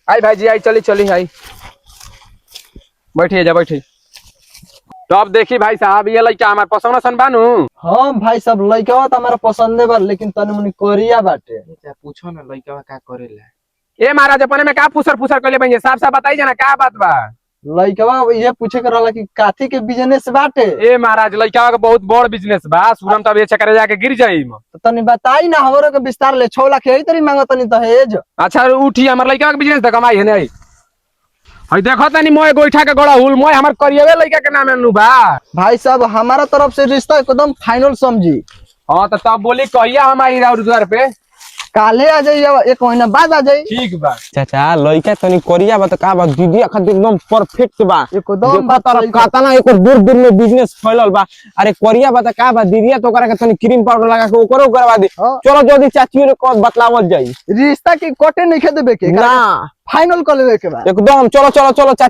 आई भाई जी आई चली चली आई बैठिए जा बैठिए। तो अब देखी भाई साहब ये लड़का हमार पसंद सन बानू। हाँ भाई सब लइका तो हमारा पसंदे बा लेकिन तनी मुनी कोरिया बाटे। पूछो ना लइका का करेला। ए महाराज अपने में का फुसर फुसर कर ले बन साफ साफ बताई जाना का बात बा। लइकवा ये पूछे कर रहा कि काथी के बिजनेस बाटे। ए महाराज लड़का का बहुत बड़ बिजनेस बा सुनम तब ये चक्कर जाके गिर जाई। तो तनी बताई ना हमरो के विस्तार ले 6 लाख यही तरी मांगो तनी दहेज। अच्छा उठी हमार लड़का का बिजनेस त कमाई है नहीं। हई देखो तनी मोय गोइठा के गड़ा हुल मोय हमर करियवे लड़का के नाम नु बा। भाई साहब हमारा तरफ से रिश्ता एकदम फाइनल समझी। हां तो तब बोली कहिया हम आई राउर द्वार पे। काले आ जाइए 1 महीना बाद आ जाइए। ठीक बा चाचा लइका तनी कोरिया बा त का बा दीदी खातिर एकदम परफेक्ट बा। एकदम बात तरफ काता ना एको दूर दूर में बिजनेस फैलल बा। अरे कोरिया बा त का बा दीदी तो करा के तनी क्रीम पाउडर लगा के ओकरो करवा दे। चलो जल्दी चाची ने को बतलावल जाई। रिश्ता की कोटे नहीं खे देबे के ना फाइनल कर लेबे के बा एकदम चलो चलो चलो चाची।